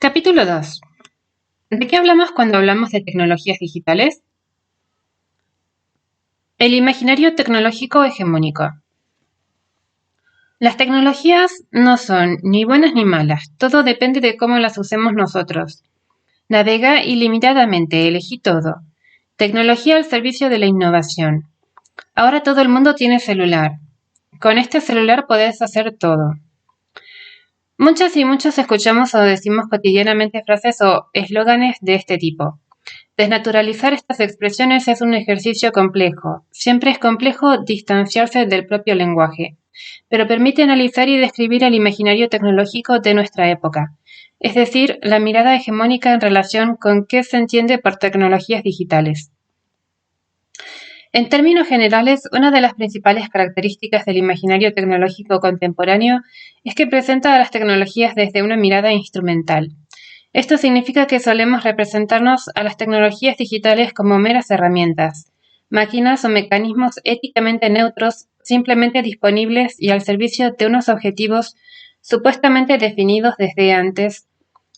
Capítulo 2. ¿De qué hablamos cuando hablamos de tecnologías digitales? El imaginario tecnológico hegemónico. Las tecnologías no son ni buenas ni malas, todo depende de cómo las usemos nosotros. Navega ilimitadamente, elegí todo. Tecnología al servicio de la innovación. Ahora todo el mundo tiene celular. Con este celular podés hacer todo. Muchas y muchos escuchamos o decimos cotidianamente frases o eslóganes de este tipo. Desnaturalizar estas expresiones es un ejercicio complejo. Siempre es complejo distanciarse del propio lenguaje, pero permite analizar y describir el imaginario tecnológico de nuestra época, es decir, la mirada hegemónica en relación con qué se entiende por tecnologías digitales. En términos generales, una de las principales características del imaginario tecnológico contemporáneo es que presenta a las tecnologías desde una mirada instrumental. Esto significa que solemos representarnos a las tecnologías digitales como meras herramientas, máquinas o mecanismos éticamente neutros, simplemente disponibles y al servicio de unos objetivos supuestamente definidos desde antes,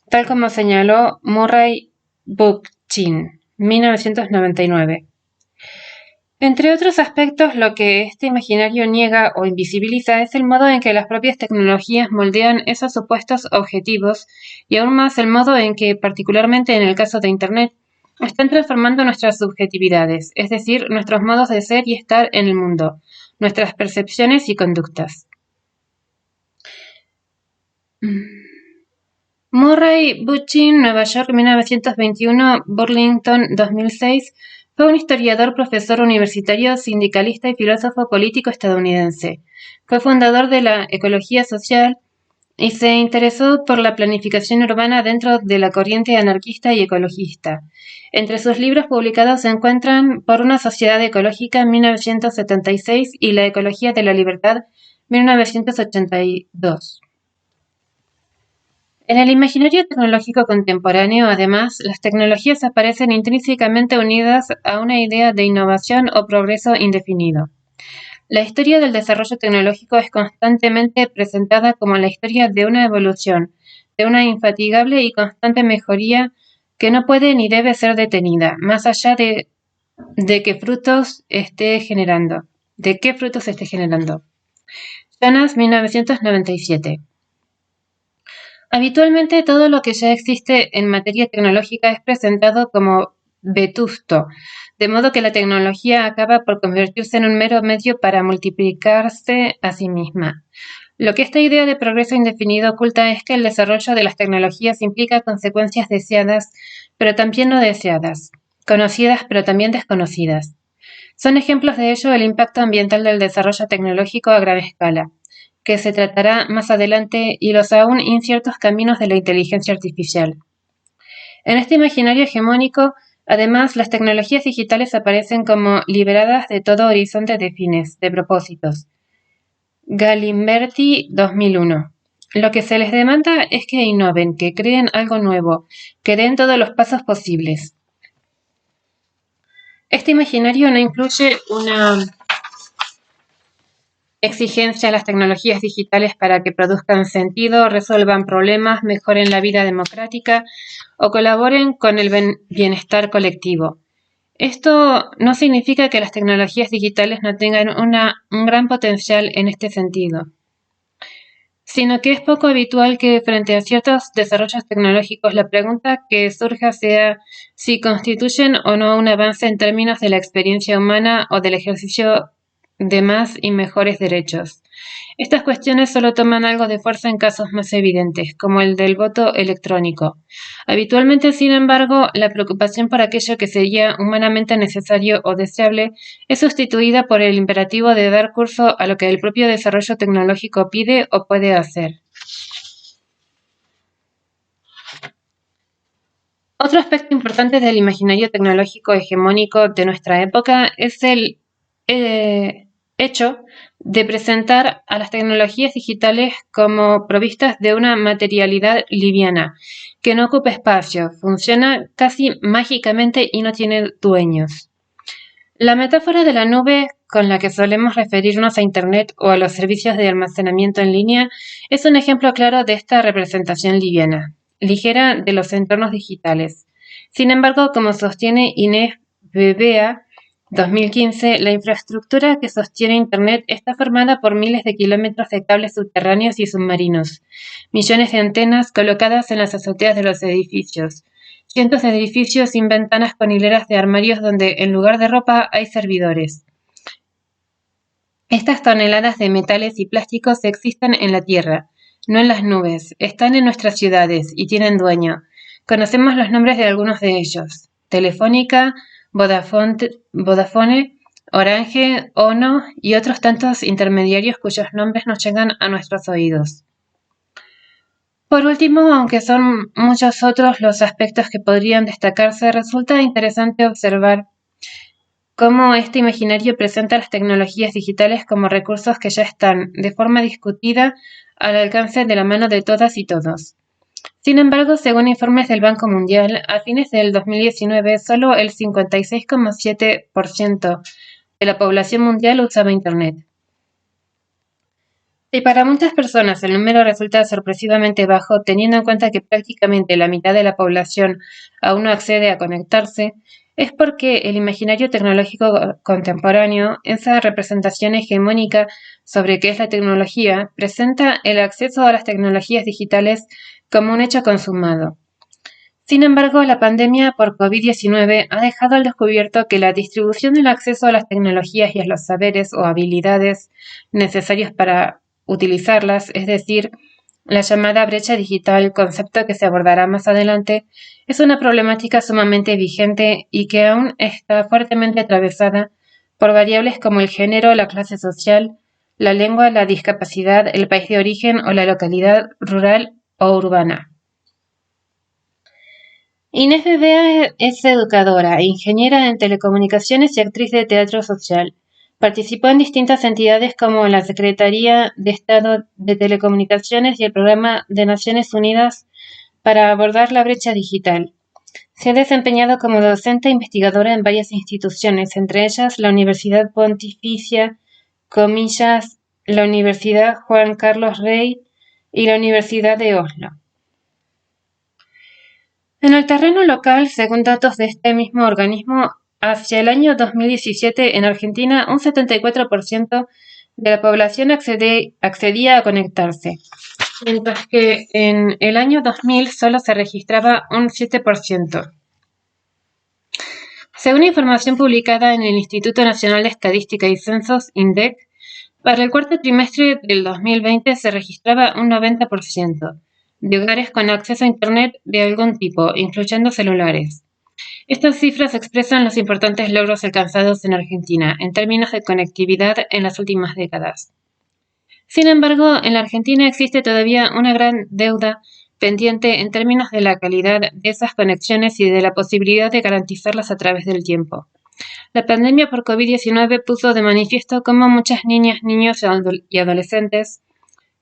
tal como señaló Murray Bookchin, 1999. Entre otros aspectos, lo que este imaginario niega o invisibiliza es el modo en que las propias tecnologías moldean esos supuestos objetivos y aún más el modo en que, particularmente en el caso de Internet, están transformando nuestras subjetividades, es decir, nuestros modos de ser y estar en el mundo, nuestras percepciones y conductas. Murray Bookchin, Nueva York, 1921, Burlington, 2006, fue un historiador, profesor universitario, sindicalista y filósofo político estadounidense. Fue fundador de la ecología social y se interesó por la planificación urbana dentro de la corriente anarquista y ecologista. Entre sus libros publicados se encuentran Por una sociedad ecológica, 1976, y La ecología de la libertad, 1982. En el imaginario tecnológico contemporáneo, además, las tecnologías aparecen intrínsecamente unidas a una idea de innovación o progreso indefinido. La historia del desarrollo tecnológico es constantemente presentada como la historia de una evolución, de una infatigable y constante mejoría que no puede ni debe ser detenida, más allá de qué frutos esté generando. Jonas, 1997. Habitualmente todo lo que ya existe en materia tecnológica es presentado como vetusto, de modo que la tecnología acaba por convertirse en un mero medio para multiplicarse a sí misma. Lo que esta idea de progreso indefinido oculta es que el desarrollo de las tecnologías implica consecuencias deseadas, pero también no deseadas, conocidas pero también desconocidas. Son ejemplos de ello el impacto ambiental del desarrollo tecnológico a gran escala, que se tratará más adelante, y los aún inciertos caminos de la inteligencia artificial. En este imaginario hegemónico, además, las tecnologías digitales aparecen como liberadas de todo horizonte de fines, de propósitos. Galimberti, 2001. Lo que se les demanda es que innoven, que creen algo nuevo, que den todos los pasos posibles. Este imaginario no incluye una exigencia a las tecnologías digitales para que produzcan sentido, resuelvan problemas, mejoren la vida democrática o colaboren con el bienestar colectivo. Esto no significa que las tecnologías digitales no tengan un gran potencial en este sentido, sino que es poco habitual que frente a ciertos desarrollos tecnológicos la pregunta que surja sea si constituyen o no un avance en términos de la experiencia humana o del ejercicio de más y mejores derechos. Estas cuestiones solo toman algo de fuerza en casos más evidentes, como el del voto electrónico. Habitualmente, sin embargo, la preocupación por aquello que sería humanamente necesario o deseable es sustituida por el imperativo de dar curso a lo que el propio desarrollo tecnológico pide o puede hacer. Otro aspecto importante del imaginario tecnológico hegemónico de nuestra época es el hecho de presentar a las tecnologías digitales como provistas de una materialidad liviana, que no ocupa espacio, funciona casi mágicamente y no tiene dueños. La metáfora de la nube con la que solemos referirnos a Internet o a los servicios de almacenamiento en línea es un ejemplo claro de esta representación liviana. ligera de los entornos digitales. Sin embargo, como sostiene Inés Bebea, 2015, la infraestructura que sostiene Internet está formada por miles de kilómetros de cables subterráneos y submarinos, millones de antenas colocadas en las azoteas de los edificios, cientos de edificios sin ventanas con hileras de armarios donde en lugar de ropa hay servidores. Estas toneladas de metales y plásticos existen en la Tierra, no en las nubes, están en nuestras ciudades y tienen dueño. Conocemos los nombres de algunos de ellos: Telefónica, Vodafone, Orange, Ono y otros tantos intermediarios cuyos nombres nos llegan a nuestros oídos. Por último, aunque son muchos otros los aspectos que podrían destacarse, resulta interesante observar cómo este imaginario presenta las tecnologías digitales como recursos que ya están, de forma discutida, al alcance de la mano de todas y todos. Sin embargo, según informes del Banco Mundial, a fines del 2019, solo el 56,7% de la población mundial usaba Internet. Si para muchas personas el número resulta sorpresivamente bajo, teniendo en cuenta que prácticamente la mitad de la población aún no accede a conectarse, es porque el imaginario tecnológico contemporáneo, esa representación hegemónica sobre qué es la tecnología, presenta el acceso a las tecnologías digitales como un hecho consumado. Sin embargo, la pandemia por COVID-19 ha dejado al descubierto que la distribución del acceso a las tecnologías y a los saberes o habilidades necesarios para utilizarlas, es decir, la llamada brecha digital, concepto que se abordará más adelante, es una problemática sumamente vigente y que aún está fuertemente atravesada por variables como el género, la clase social, la lengua, la discapacidad, el país de origen o la localidad rural o urbana. Inés Bebea es educadora, ingeniera en telecomunicaciones y actriz de teatro social. Participó en distintas entidades como la Secretaría de Estado de Telecomunicaciones y el Programa de Naciones Unidas para abordar la brecha digital. Se ha desempeñado como docente e investigadora en varias instituciones, entre ellas la Universidad Pontificia, la Universidad Juan Carlos Rey y la Universidad de Oslo. En el terreno local, según datos de este mismo organismo, hacia el año 2017 en Argentina un 74% de la población accedía a conectarse, mientras que en el año 2000 solo se registraba un 7%. Según información publicada en el Instituto Nacional de Estadística y Censos, INDEC, para el cuarto trimestre del 2020 se registraba un 90% de hogares con acceso a Internet de algún tipo, incluyendo celulares. Estas cifras expresan los importantes logros alcanzados en Argentina en términos de conectividad en las últimas décadas. Sin embargo, en la Argentina existe todavía una gran deuda pendiente en términos de la calidad de esas conexiones y de la posibilidad de garantizarlas a través del tiempo. La pandemia por COVID-19 puso de manifiesto cómo muchas niñas, niños y adolescentes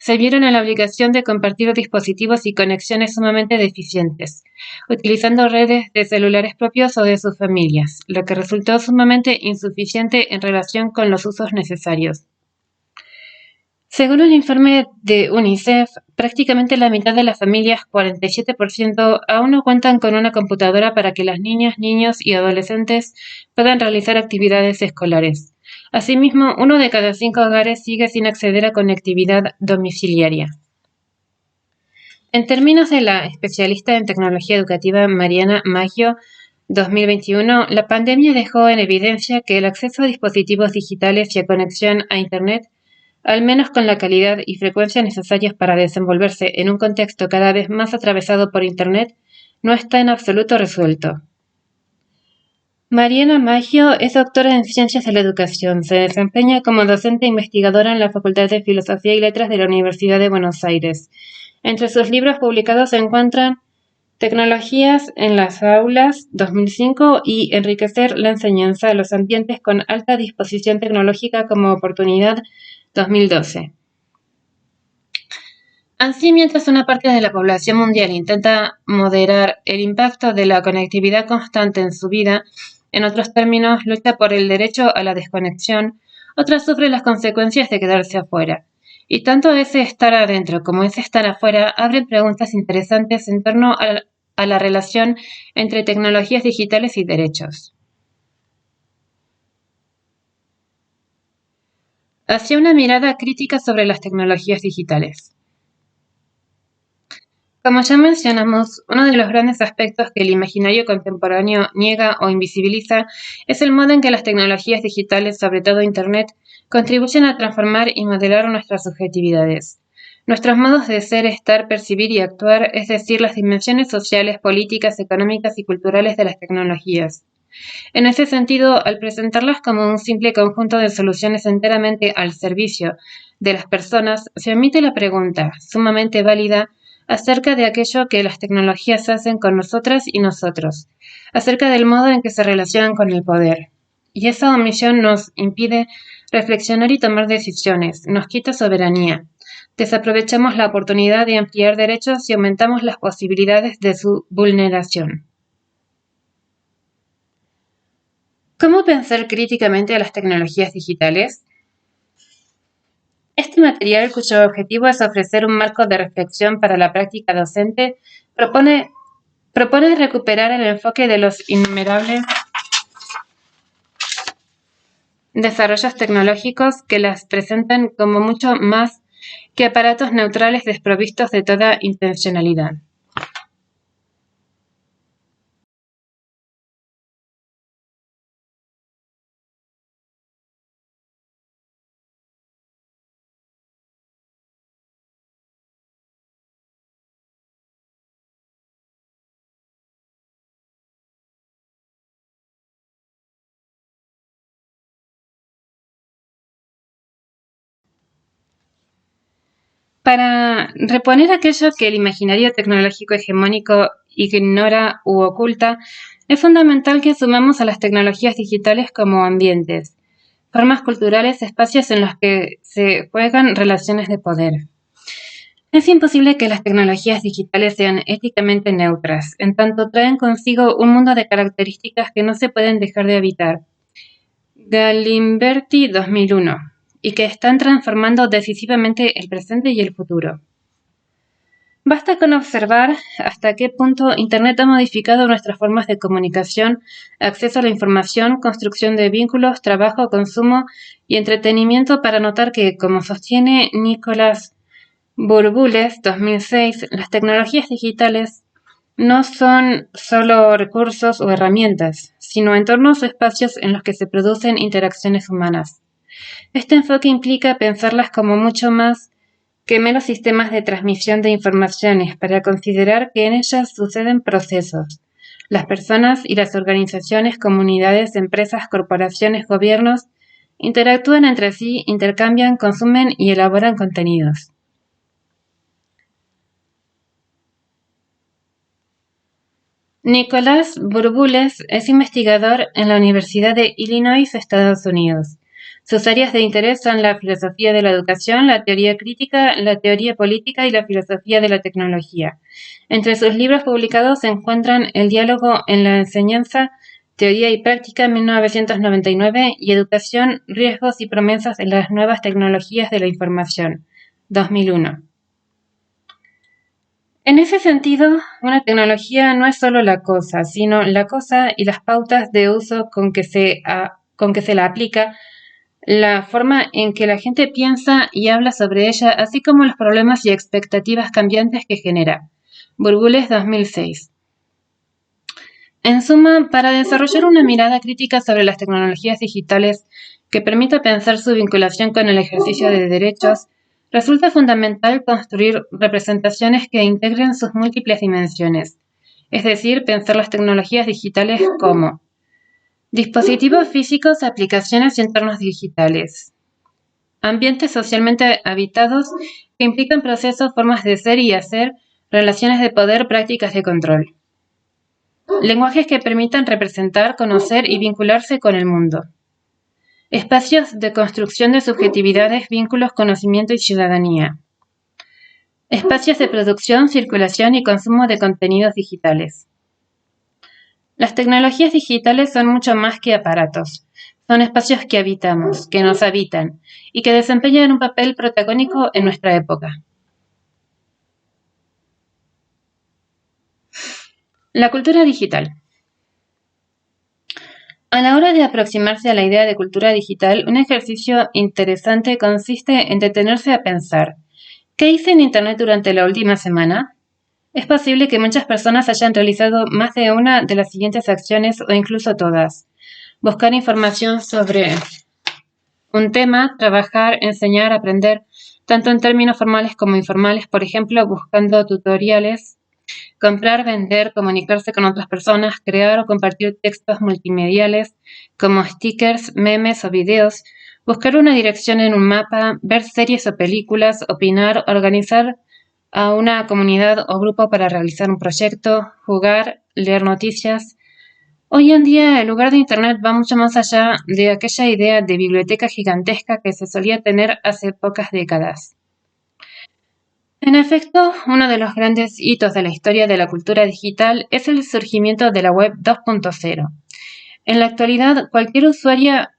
se vieron en la obligación de compartir dispositivos y conexiones sumamente deficientes, utilizando redes de celulares propios o de sus familias, lo que resultó sumamente insuficiente en relación con los usos necesarios. Según un informe de UNICEF, prácticamente la mitad de las familias, 47%, aún no cuentan con una computadora para que las niñas, niños y adolescentes puedan realizar actividades escolares. Asimismo, 1 de cada 5 hogares sigue sin acceder a conectividad domiciliaria. En términos de la especialista en tecnología educativa Mariana Maggio, 2021, la pandemia dejó en evidencia que el acceso a dispositivos digitales y a conexión a Internet, al menos con la calidad y frecuencia necesarias para desenvolverse en un contexto cada vez más atravesado por Internet, no está en absoluto resuelto. Mariana Maggio es doctora en Ciencias de la Educación. Se desempeña como docente e investigadora en la Facultad de Filosofía y Letras de la Universidad de Buenos Aires. Entre sus libros publicados se encuentran Tecnologías en las aulas, 2005, y Enriquecer la enseñanza a los ambientes con alta disposición tecnológica como oportunidad, 2012. Así, mientras una parte de la población mundial intenta moderar el impacto de la conectividad constante en su vida, en otros términos, lucha por el derecho a la desconexión, otra sufre las consecuencias de quedarse afuera. Y tanto ese estar adentro como ese estar afuera abren preguntas interesantes en torno a la relación entre tecnologías digitales y derechos. Hacia una mirada crítica sobre las tecnologías digitales. Como ya mencionamos, uno de los grandes aspectos que el imaginario contemporáneo niega o invisibiliza es el modo en que las tecnologías digitales, sobre todo Internet, contribuyen a transformar y modelar nuestras subjetividades. Nuestros modos de ser, estar, percibir y actuar, es decir, las dimensiones sociales, políticas, económicas y culturales de las tecnologías. En ese sentido, al presentarlas como un simple conjunto de soluciones enteramente al servicio de las personas, se omite la pregunta, sumamente válida, acerca de aquello que las tecnologías hacen con nosotras y nosotros, acerca del modo en que se relacionan con el poder. Y esa omisión nos impide reflexionar y tomar decisiones, nos quita soberanía. Desaprovechamos la oportunidad de ampliar derechos y aumentamos las posibilidades de su vulneración. ¿Cómo pensar críticamente a las tecnologías digitales? Este material, cuyo objetivo es ofrecer un marco de reflexión para la práctica docente, propone recuperar el enfoque de los innumerables desarrollos tecnológicos que las presentan como mucho más que aparatos neutrales desprovistos de toda intencionalidad. Para reponer aquello que el imaginario tecnológico hegemónico ignora u oculta, es fundamental que asumamos a las tecnologías digitales como ambientes, formas culturales, espacios en los que se juegan relaciones de poder. Es imposible que las tecnologías digitales sean éticamente neutras, en tanto traen consigo un mundo de características que no se pueden dejar de habitar. Galimberti 2001, y que están transformando decisivamente el presente y el futuro. Basta con observar hasta qué punto Internet ha modificado nuestras formas de comunicación, acceso a la información, construcción de vínculos, trabajo, consumo y entretenimiento para notar que, como sostiene Nicolás Burbules, 2006, las tecnologías digitales no son solo recursos o herramientas, sino entornos o espacios en los que se producen interacciones humanas. Este enfoque implica pensarlas como mucho más que meros sistemas de transmisión de informaciones para considerar que en ellas suceden procesos. Las personas y las organizaciones, comunidades, empresas, corporaciones, gobiernos interactúan entre sí, intercambian, consumen y elaboran contenidos. Nicolás Burbules es investigador en la Universidad de Illinois, Estados Unidos. Sus áreas de interés son la filosofía de la educación, la teoría crítica, la teoría política y la filosofía de la tecnología. Entre sus libros publicados se encuentran El diálogo en la enseñanza, Teoría y práctica 1999 y Educación, riesgos y promesas en las nuevas tecnologías de la información 2001. En ese sentido, una tecnología no es solo la cosa, sino la cosa y las pautas de uso con que se la aplica, la forma en que la gente piensa y habla sobre ella, así como los problemas y expectativas cambiantes que genera. Burbules 2006. En suma, para desarrollar una mirada crítica sobre las tecnologías digitales que permita pensar su vinculación con el ejercicio de derechos, resulta fundamental construir representaciones que integren sus múltiples dimensiones, es decir, pensar las tecnologías digitales como dispositivos físicos, aplicaciones y entornos digitales, ambientes socialmente habitados que implican procesos, formas de ser y hacer, relaciones de poder, prácticas de control. Lenguajes que permitan representar, conocer y vincularse con el mundo. Espacios de construcción de subjetividades, vínculos, conocimiento y ciudadanía. Espacios de producción, circulación y consumo de contenidos digitales. Las tecnologías digitales son mucho más que aparatos. Son espacios que habitamos, que nos habitan y que desempeñan un papel protagónico en nuestra época. La cultura digital. A la hora de aproximarse a la idea de cultura digital, un ejercicio interesante consiste en detenerse a pensar: ¿qué hice en Internet durante la última semana? Es posible que muchas personas hayan realizado más de una de las siguientes acciones o incluso todas: buscar información sobre un tema, trabajar, enseñar, aprender, tanto en términos formales como informales, por ejemplo, buscando tutoriales, comprar, vender, comunicarse con otras personas, crear o compartir textos multimediales como stickers, memes o videos, buscar una dirección en un mapa, ver series o películas, opinar, organizar a una comunidad o grupo para realizar un proyecto, jugar, leer noticias. Hoy en día el lugar de Internet va mucho más allá de aquella idea de biblioteca gigantesca que se solía tener hace pocas décadas. En efecto, uno de los grandes hitos de la historia de la cultura digital es el surgimiento de la Web 2.0. En la actualidad, cualquier usuaria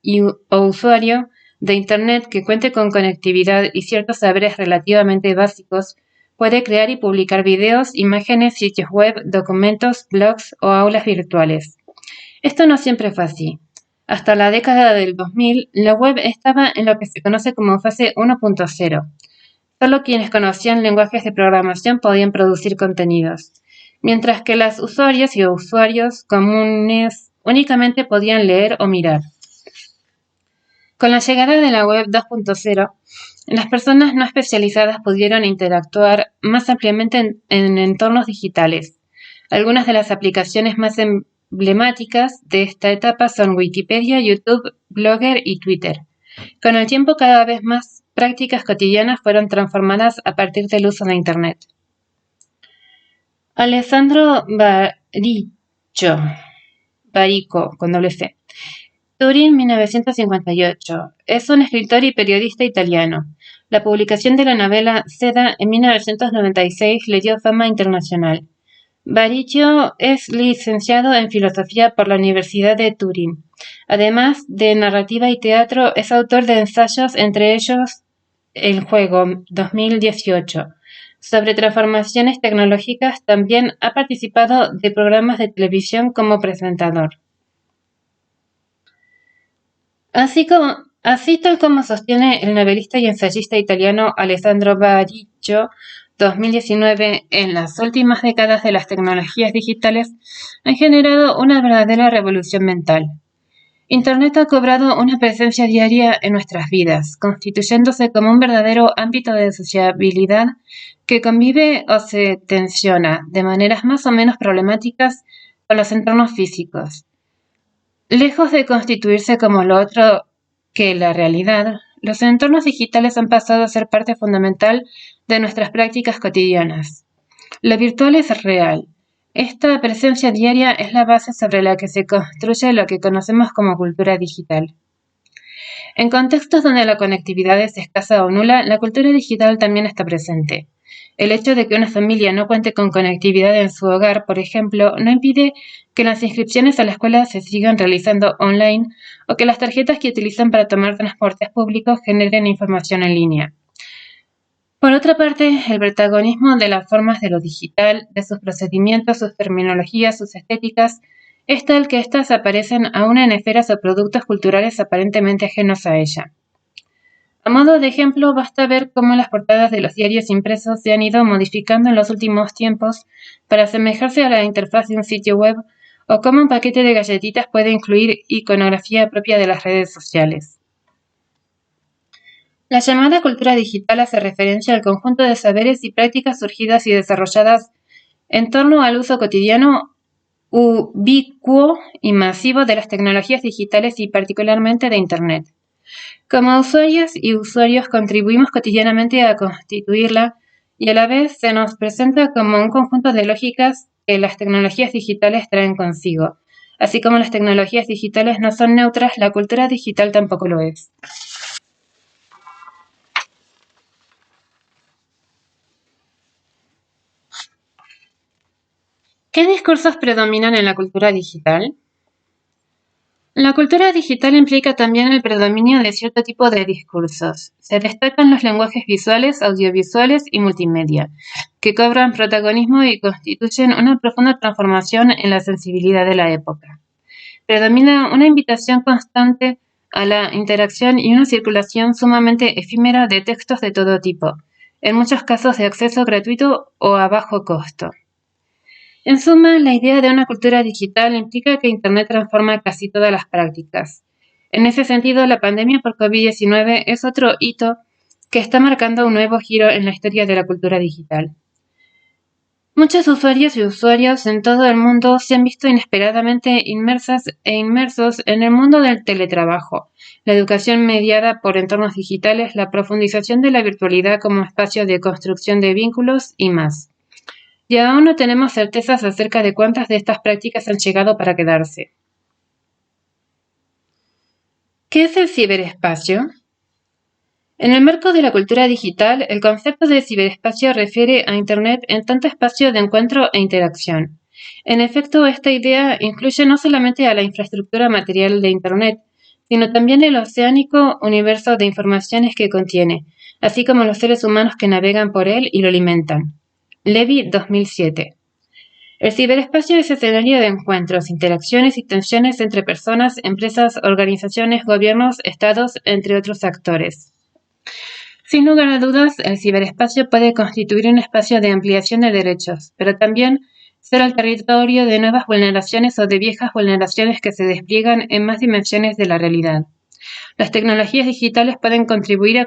o usuario de Internet que cuente con conectividad y ciertos saberes relativamente básicos puede crear y publicar videos, imágenes, sitios web, documentos, blogs o aulas virtuales. Esto no siempre fue así. Hasta la década del 2000, la web estaba en lo que se conoce como fase 1.0. Solo quienes conocían lenguajes de programación podían producir contenidos, mientras que las usuarias y usuarios comunes únicamente podían leer o mirar. Con la llegada de la web 2.0, las personas no especializadas pudieron interactuar más ampliamente en entornos digitales. Algunas de las aplicaciones más emblemáticas de esta etapa son Wikipedia, YouTube, Blogger y Twitter. Con el tiempo, cada vez más prácticas cotidianas fueron transformadas a partir del uso de Internet. Alessandro Barico, con doble C. Turín, 1958. Es un escritor y periodista italiano. La publicación de la novela Seda en 1996 le dio fama internacional. Barico es licenciado en Filosofía por la Universidad de Turín. Además de narrativa y teatro, es autor de ensayos, entre ellos El Juego, 2018. Sobre transformaciones tecnológicas, también ha participado de programas de televisión como presentador. Así tal como sostiene el novelista y ensayista italiano Alessandro Barico, 2019, en las últimas décadas de las tecnologías digitales han generado una verdadera revolución mental. Internet ha cobrado una presencia diaria en nuestras vidas, constituyéndose como un verdadero ámbito de sociabilidad que convive o se tensiona de maneras más o menos problemáticas con los entornos físicos. Lejos de constituirse como lo otro que la realidad, los entornos digitales han pasado a ser parte fundamental de nuestras prácticas cotidianas. Lo virtual es real. Esta presencia diaria es la base sobre la que se construye lo que conocemos como cultura digital. En contextos donde la conectividad es escasa o nula, la cultura digital también está presente. El hecho de que una familia no cuente con conectividad en su hogar, por ejemplo, no impide que las inscripciones a la escuela se sigan realizando online o que las tarjetas que utilizan para tomar transportes públicos generen información en línea. Por otra parte, el protagonismo de las formas de lo digital, de sus procedimientos, sus terminologías, sus estéticas, es tal que éstas aparecen aún en esferas o productos culturales aparentemente ajenos a ella. A modo de ejemplo, basta ver cómo las portadas de los diarios impresos se han ido modificando en los últimos tiempos para asemejarse a la interfaz de un sitio web, o cómo un paquete de galletitas puede incluir iconografía propia de las redes sociales. La llamada cultura digital hace referencia al conjunto de saberes y prácticas surgidas y desarrolladas en torno al uso cotidiano, ubicuo y masivo de las tecnologías digitales y particularmente de Internet. Como usuarias y usuarios contribuimos cotidianamente a constituirla y a la vez se nos presenta como un conjunto de lógicas que las tecnologías digitales traen consigo. Así como las tecnologías digitales no son neutras, la cultura digital tampoco lo es. ¿Qué discursos predominan en la cultura digital? La cultura digital implica también el predominio de cierto tipo de discursos. Se destacan los lenguajes visuales, audiovisuales y multimedia, que cobran protagonismo y constituyen una profunda transformación en la sensibilidad de la época. Predomina una invitación constante a la interacción y una circulación sumamente efímera de textos de todo tipo, en muchos casos de acceso gratuito o a bajo costo. En suma, la idea de una cultura digital implica que Internet transforma casi todas las prácticas. En ese sentido, la pandemia por COVID-19 es otro hito que está marcando un nuevo giro en la historia de la cultura digital. Muchos usuarios y usuarios en todo el mundo se han visto inesperadamente inmersas e inmersos en el mundo del teletrabajo, la educación mediada por entornos digitales, la profundización de la virtualidad como espacio de construcción de vínculos y más. Y aún no tenemos certezas acerca de cuántas de estas prácticas han llegado para quedarse. ¿Qué es el ciberespacio? En el marco de la cultura digital, el concepto de ciberespacio refiere a Internet en tanto espacio de encuentro e interacción. En efecto, esta idea incluye no solamente a la infraestructura material de Internet, sino también el oceánico universo de informaciones que contiene, así como los seres humanos que navegan por él y lo alimentan. Levy, 2007. El ciberespacio es escenario de encuentros, interacciones y tensiones entre personas, empresas, organizaciones, gobiernos, estados, entre otros actores. Sin lugar a dudas, el ciberespacio puede constituir un espacio de ampliación de derechos, pero también ser el territorio de nuevas vulneraciones o de viejas vulneraciones que se despliegan en más dimensiones de la realidad. Las tecnologías digitales pueden contribuir a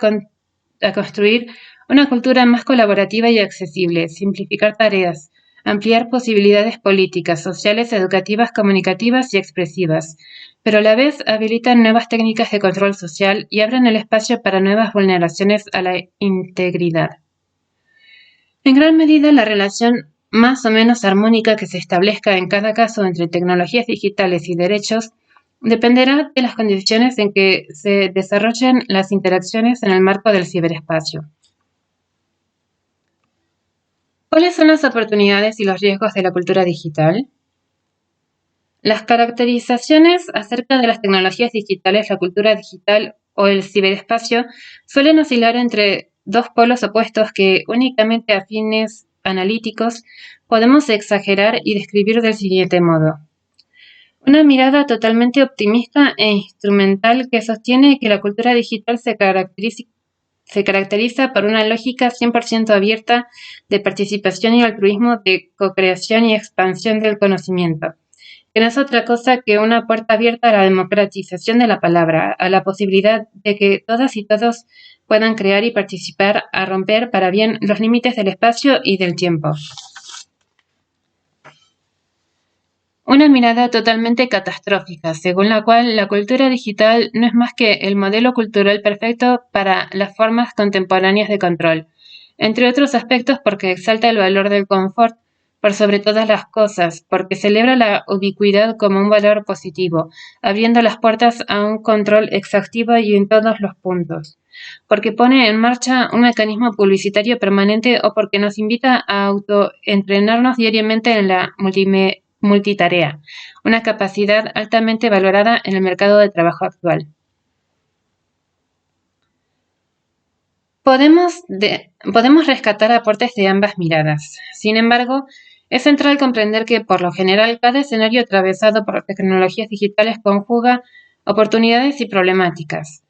construir una cultura más colaborativa y accesible, simplificar tareas, ampliar posibilidades políticas, sociales, educativas, comunicativas y expresivas, pero a la vez habilitan nuevas técnicas de control social y abren el espacio para nuevas vulneraciones a la integridad. En gran medida, la relación más o menos armónica que se establezca en cada caso entre tecnologías digitales y derechos dependerá de las condiciones en que se desarrollen las interacciones en el marco del ciberespacio. ¿Cuáles son las oportunidades y los riesgos de la cultura digital? Las caracterizaciones acerca de las tecnologías digitales, la cultura digital o el ciberespacio suelen oscilar entre dos polos opuestos que, únicamente a fines analíticos, podemos exagerar y describir del siguiente modo. Una mirada totalmente optimista e instrumental que sostiene que la cultura digital se caracteriza por una lógica 100% abierta de participación y altruismo, de co-creación y expansión del conocimiento, que no es otra cosa que una puerta abierta a la democratización de la palabra, a la posibilidad de que todas y todos puedan crear y participar, a romper para bien los límites del espacio y del tiempo. Una mirada totalmente catastrófica, según la cual la cultura digital no es más que el modelo cultural perfecto para las formas contemporáneas de control, entre otros aspectos porque exalta el valor del confort por sobre todas las cosas, porque celebra la ubicuidad como un valor positivo, abriendo las puertas a un control exhaustivo y en todos los puntos, porque pone en marcha un mecanismo publicitario permanente o porque nos invita a autoentrenarnos diariamente en la multitarea, una capacidad altamente valorada en el mercado de trabajo actual. Podemos rescatar aportes de ambas miradas. Sin embargo, es central comprender que, por lo general, cada escenario atravesado por tecnologías digitales conjuga oportunidades y problemáticas.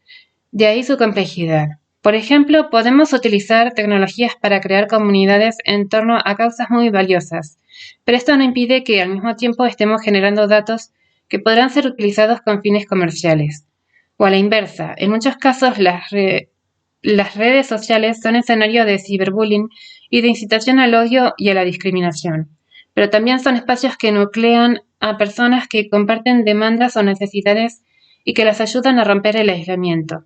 De ahí su complejidad. Por ejemplo, podemos utilizar tecnologías para crear comunidades en torno a causas muy valiosas, pero esto no impide que al mismo tiempo estemos generando datos que podrán ser utilizados con fines comerciales. O a la inversa, en muchos casos las redes sociales son escenario de ciberbullying y de incitación al odio y a la discriminación, pero también son espacios que nuclean a personas que comparten demandas o necesidades y que las ayudan a romper el aislamiento.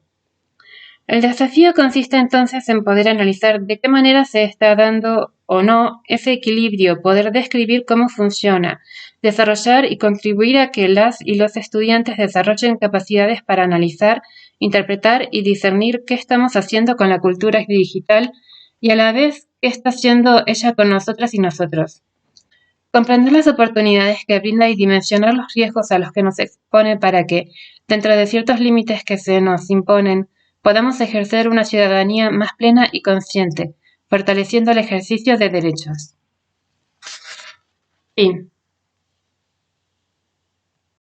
El desafío consiste entonces en poder analizar de qué manera se está dando o no ese equilibrio, poder describir cómo funciona, desarrollar y contribuir a que las y los estudiantes desarrollen capacidades para analizar, interpretar y discernir qué estamos haciendo con la cultura digital y a la vez qué está haciendo ella con nosotras y nosotros. Comprender las oportunidades que brinda y dimensionar los riesgos a los que nos expone para que, dentro de ciertos límites que se nos imponen, podamos ejercer una ciudadanía más plena y consciente, fortaleciendo el ejercicio de derechos. Fin.